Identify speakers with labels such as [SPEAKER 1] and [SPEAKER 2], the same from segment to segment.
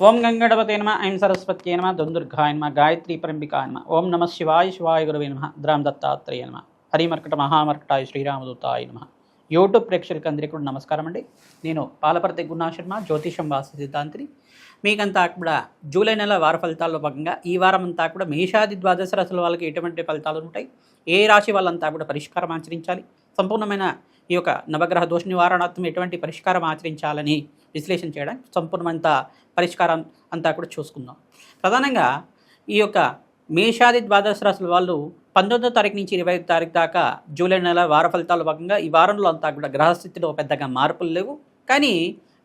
[SPEAKER 1] ఓం గంగణపతే నమ ఐం సరస్వత్యే నమ దుందుర్గాయ నమ గాయత్రీ పరంబికాయ నమ ఓం నమ శివాయ శివాయ గురువే నమ ద్రాం దత్తాత్రేయ నమ హరిమర్కట మహామర్కటాయ శ్రీరామదూతాయ నమ. యూట్యూబ్ ప్రేక్షకులకు అందరికీ కూడా నమస్కారం అండి. నేను పాలపర్తి గురునాథ శర్మ, జ్యోతిషం వాస్తు సిద్ధాంతిని. మీకంతా కూడా జూలై నెల వార ఫలితాల్లో భాగంగా ఈ వారం అంతా కూడా మేషాది ద్వాదశ రాశుల వాళ్ళకి ఎటువంటి ఫలితాలు ఉంటాయి, ఏ రాశి వాళ్ళంతా కూడా పరిష్కారం ఆచరించాలి, సంపూర్ణమైన ఈ యొక్క నవగ్రహ దోష నివారణార్థం ఎటువంటి పరిష్కారం ఆచరించాలని విశ్లేషణ చేయడానికి సంపూర్ణమైన పరిష్కారం అంతా కూడా చూసుకుందాం. ప్రధానంగా ఈ యొక్క మేషాది ద్వాదశ రాశుల వాళ్ళు 19వ తారీఖు నుంచి 25వ తారీఖు దాకా జూలై నెల వార ఫలితాల భాగంగా ఈ వారంలో అంతా కూడా గ్రహస్థితిలో పెద్దగా మార్పులు లేవు. కానీ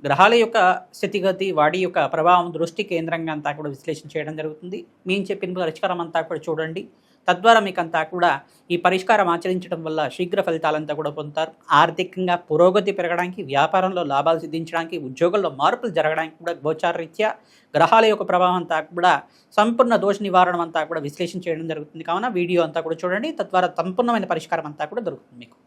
[SPEAKER 1] గ్రహాల యొక్క స్థితిగతి, వాటి యొక్క ప్రభావం దృష్టి కేంద్రంగా అంతా కూడా విశ్లేషణ చేయడం జరుగుతుంది. మేము చెప్పిన పరిష్కారం అంతా కూడా చూడండి. తద్వారా మీకు అంతా కూడా ఈ పరిష్కారం ఆచరించడం వల్ల శీఘ్ర ఫలితాలంతా కూడా పొందుతారు. ఆర్థికంగా పురోగతి పెరగడానికి, వ్యాపారంలో లాభాలు సిద్ధించడానికి, ఉద్యోగంలో మార్పులు జరగడానికి కూడా గోచార రీత్యా గ్రహాల యొక్క ప్రభావం అంతా కూడా సంపూర్ణ దోష నివారణ అంతా కూడా విశ్లేషణ చేయడం జరుగుతుంది. కావున వీడియో అంతా కూడా చూడండి. తద్వారా సంపూర్ణమైన పరిష్కారం అంతా కూడా దొరుకుతుంది మీకు.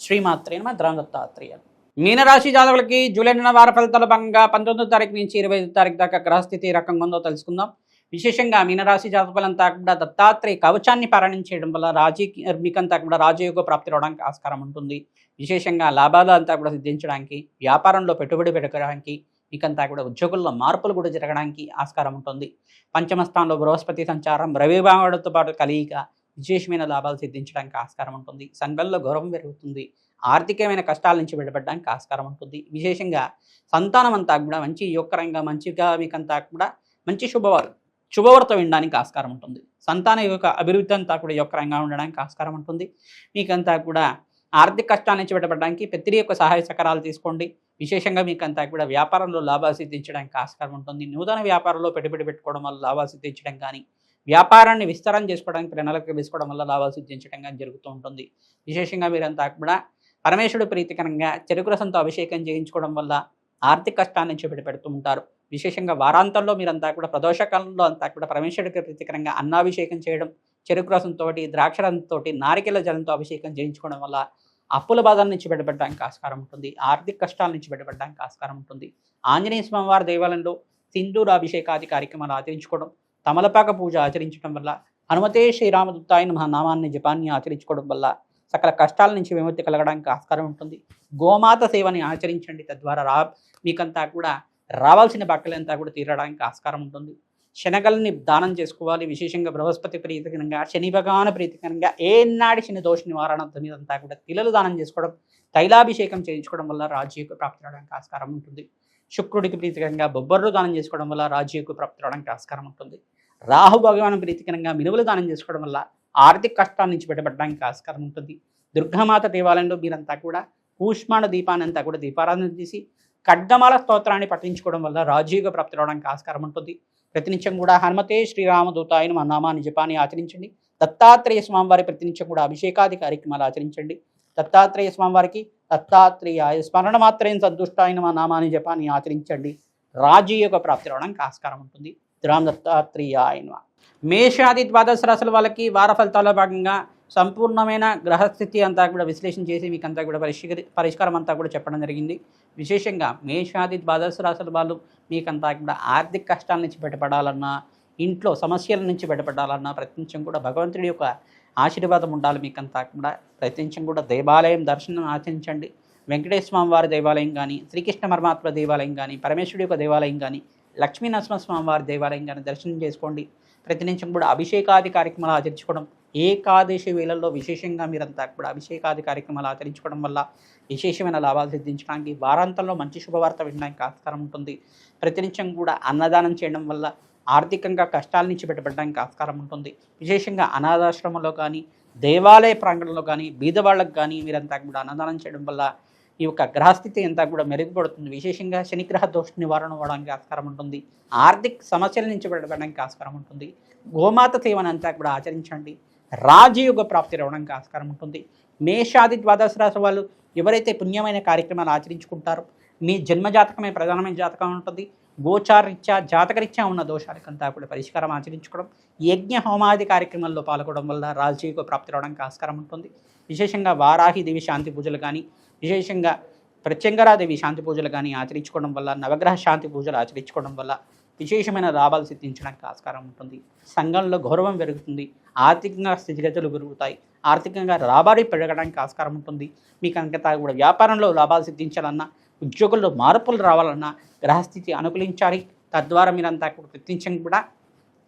[SPEAKER 1] శ్రీమాత్రే నమః. ద్రాం దత్తాత్రేయ. మీనరాశి జాతకులకి జూలై నెల వార ఫలితాల భాగంగా 19వ తారీఖు నుంచి 25వ తారీఖు దాకా గ్రహస్థితి ఏ రకంగా ఉందో తెలుసుకుందాం. విశేషంగా మీనరాశి జాతకులంతా కూడా దత్తాత్రేయ కవచాన్ని పారాయణం చేయడం వల్ల మీకంతా కూడా రాజయోగ ప్రాప్తి రావడానికి ఆస్కారం ఉంటుంది. విశేషంగా లాభాలు అంతా కూడా సిద్ధించడానికి, వ్యాపారంలో పెట్టుబడి పెట్టడానికి, మీకంతా కూడా ఉద్యోగుల్లో మార్పులు కూడా జరగడానికి ఆస్కారం ఉంటుంది. పంచమ స్థానంలో బృహస్పతి సంచారం, రవిభావుడితో పాటు కలియిక విశేషమైన లాభాలు సిద్ధించడానికి ఆస్కారం ఉంటుంది. సంఘంలో గౌరవం పెరుగుతుంది. ఆర్థికమైన కష్టాల నుంచి విడబడడానికి ఆస్కారం ఉంటుంది. విశేషంగా సంతానం అంతా కూడా మంచి యోగకరంగా, మంచిగా మీకంతా కూడా మంచి శుభవార్త వినడానికి ఆస్కారం ఉంటుంది. సంతాన యొక్క అభివృద్ధి అంతా కూడా యోగకరంగా ఉండడానికి ఆస్కారం ఉంటుంది. మీకంతా కూడా ఆర్థిక కష్టాల నుంచి విడబడడానికి పెద్దరి యొక్క సహాయ సహకారాలు తీసుకోండి. విశేషంగా మీకంతా కూడా వ్యాపారంలో లాభాలు సిద్ధించడానికి ఆస్కారం ఉంటుంది. నూతన వ్యాపారంలో పెట్టుబడి పెట్టుకోవడం వల్ల లాభాలు సిద్ధించడం కానీ, వ్యాపారాన్ని విస్తరణ చేసుకోవడానికి ప్రణాళిక వేసుకోవడం వల్ల లాభాలు సిద్ధించడం కానీ జరుగుతూ ఉంటుంది. విశేషంగా మీరంతా కూడా పరమేశ్వరుడు ప్రీతికరంగా చెరుకు రసంతో అభిషేకం చేయించుకోవడం వల్ల ఆర్థిక కష్టాల నుంచి విడిపెడుతూ ఉంటారు. విశేషంగా వారాంతంలో మీరంతా కూడా ప్రదోషకాలంలో అంతా కూడా పరమేశ్వరుడికి ప్రీతికరంగా అన్నాభిషేకం చేయడం, చెరుకు రసంతో, ద్రాక్షరంతో, నారికెల జలంతో అభిషేకం చేయించుకోవడం వల్ల అప్పుల బాధల నుంచి బయటపడడానికి ఆస్కారం ఉంటుంది. ఆర్థిక కష్టాల నుంచి బయటపడడానికి ఆస్కారం ఉంటుంది. ఆంజనేయ స్వామివారి దేవాలయంలో సింధూర అభిషేకాది కార్యక్రమాలు ఆచరించుకోవడం, తమలపాక పూజ ఆచరించడం వల్ల, హనుమతే శ్రీరామదూతాయ నమః నామాన్ని జపాన్ని ఆచరించుకోవడం వల్ల సకల కష్టాల నుంచి విముక్తి కలగడానికి ఆస్కారం ఉంటుంది. గోమాత సేవని ఆచరించండి. తద్వారా మీకంతా కూడా రావాల్సిన బట్టలంతా కూడా తీరడానికి ఆస్కారం ఉంటుంది. శనగల్ని దానం చేసుకోవాలి. విశేషంగా బృహస్పతి ప్రీతికరంగా, శని భగవాన్ ప్రీతికరంగా ఏనాడి శని దోష నివారణ మీదంతా కూడా తిలలు దానం చేసుకోవడం, తైలాభిషేకం చేయించుకోవడం వల్ల రాజ్యకు ప్రాప్తి రావడానికి ఆస్కారం ఉంటుంది. శుక్రుడికి ప్రీతికరంగా బొబ్బర్లు దానం చేసుకోవడం వల్ల రాజ్యకు ప్రాప్తి రావడానికి ఆస్కారం ఉంటుంది. రాహు భగవాన్ ప్రీతికరంగా మినువులు దానం చేసుకోవడం వల్ల ఆర్థిక కష్టాల నుంచి బయటపడడానికి ఆస్కారం ఉంటుంది. దుర్గామాత దేవాలయంలో మీరంతా కూడా కూష్మాండ దీపాన్ని అంతా కూడా దీపారాధన చేసి ఖడ్గమాల స్తోత్రాన్ని పఠించుకోవడం వల్ల రాజయోగ ప్రాప్తి రావడానికి ఆస్కారం ఉంటుంది. ప్రతినిత్యం కూడా హనుమతే శ్రీరామదూతాయ నమః నామాన్ని జపాన్ని ఆచరించండి. దత్తాత్రేయ స్వామివారి ప్రతినిత్యం కూడా అభిషేకాది కార్యక్రమాలు ఆచరించండి. దత్తాత్రేయ స్వామివారికి దత్తాత్రేయాయ స్మరణ మాత్రేన సంతుష్టాయ నమః నామాన్ని జపాన్ని ఆచరించండి. రాజయోగ ప్రాప్తి రావడానికి ఆస్కారం ఉంటుంది. రామ్ దత్తాత్రేయాయ నమః. మేషాది ద్వాదశ రాశుల వాళ్ళకి వార ఫలితాల్లో భాగంగా సంపూర్ణమైన గ్రహస్థితి అంతా కూడా విశ్లేషణ చేసి మీకు అంతా కూడా పరిష్కారం అంతా కూడా చెప్పడం జరిగింది. విశేషంగా మేషాది ద్వాదశ రాశుల వాళ్ళు మీకంతా కూడా ఆర్థిక కష్టాల నుంచి బయటపడాలన్నా, ఇంట్లో సమస్యల నుంచి బయటపడాలన్నా ప్రతినిత్యం కూడా భగవంతుడి యొక్క ఆశీర్వాదం ఉండాలి. మీకంతా కూడా ప్రతినిత్యం కూడా దేవాలయం దర్శనం ఆచరించండి. వెంకటేశ్వర స్వామి వారి దేవాలయం కానీ, శ్రీకృష్ణ పరమాత్మ దేవాలయం కానీ, పరమేశ్వరుడి యొక్క దేవాలయం కానీ, లక్ష్మీ నరసింహస్వామి వారి దేవాలయం కానీ దర్శనం చేసుకోండి. ప్రతినిత్యం కూడా అభిషేకాది కార్యక్రమాలు ఆచరించుకోవడం, ఏకాదశి వేళల్లో విశేషంగా మీరంతా కూడా అభిషేకాది కార్యక్రమాలు ఆచరించుకోవడం వల్ల విశేషమైన లాభాలు సిద్ధించడానికి, వారాంతంలో మంచి శుభవార్త వినడానికి ఆస్కారం ఉంటుంది. ప్రతినిత్యం కూడా అన్నదానం చేయడం వల్ల ఆర్థికంగా కష్టాల నుంచి బయటపడడానికి ఆస్కారం ఉంటుంది. విశేషంగా అనాథాశ్రమంలో కానీ, దేవాలయ ప్రాంగణంలో కానీ, బీదవాళ్ళకు కానీ మీరంతా కూడా అన్నదానం చేయడం వల్ల ఈ యొక్క గ్రహస్థితి అంతా కూడా మెరుగుపడుతుంది. విశేషంగా శనిగ్రహ దోష నివారణ అవ్వడానికి ఆస్కారం ఉంటుంది. ఆర్థిక సమస్యల నుంచి బయటపడడానికి ఆస్కారం ఉంటుంది. గోమాత సేవను అంతా కూడా ఆచరించండి. రాజయోగ ప్రాప్తి రావడానికి ఆస్కారం ఉంటుంది. మేషాది ద్వాదశ రాశి వాళ్ళు ఎవరైతే పుణ్యమైన కార్యక్రమాలు ఆచరించుకుంటారో మీ జన్మజాతకమే ప్రధానమైన జాతకం ఉంటుంది. గోచారరీత్యా జాతకరీత్యా ఉన్న దోషాలకంతా కూడా పరిష్కారం ఆచరించుకోవడం, యజ్ఞ హోమాది కార్యక్రమాల్లో పాల్గొనడం వల్ల రాజయోగ ప్రాప్తి రావడానికి ఆస్కారం ఉంటుంది. విశేషంగా వారాహిదేవి శాంతి పూజలు కానీ, విశేషంగా ప్రత్యంగరాదేవి శాంతి పూజలు కానీ ఆచరించుకోవడం వల్ల, నవగ్రహ శాంతి పూజలు ఆచరించుకోవడం వల్ల విశేషమైన లాభాలు సిద్ధించడానికి ఆస్కారం ఉంటుంది. సంఘంలో గౌరవం పెరుగుతుంది. ఆర్థికంగా స్థితిగతులు పెరుగుతాయి. ఆర్థికంగా రాబడి పెరగడానికి ఆస్కారం ఉంటుంది. మీకు అంతటా కూడా వ్యాపారంలో లాభాలు సిద్ధించాలన్నా, ఉద్యోగుల్లో మార్పులు రావాలన్నా గ్రహస్థితి అనుకూలించాలి. తద్వారా మీరంతా కూడా ప్రత్యేకంగా కూడా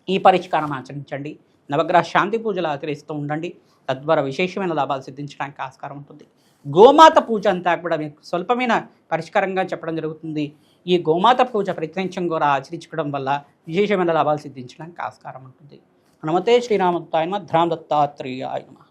[SPEAKER 1] ఈ పరిష్కారం ఆచరించండి. నవగ్రహ శాంతి పూజలు ఆచరిస్తూ ఉండండి. తద్వారా విశేషమైన లాభాలు సిద్ధించడానికి ఆస్కారం ఉంటుంది. గోమాత పూజ అంతా కూడా మీకు స్వల్పమైన పరిష్కారంగా చెప్పడం జరుగుతుంది. ఈ గోమాత పూజ ప్రత్యేకంగా కూడా ఆచరించుకోవడం వల్ల విశేషమైన లాభాలు సిద్ధించడానికి ఆస్కారం ఉంటుంది. నమస్తే శ్రీరామదత్తాయ నమః. ధ్రాం దత్తాత్రేయాయ నమః.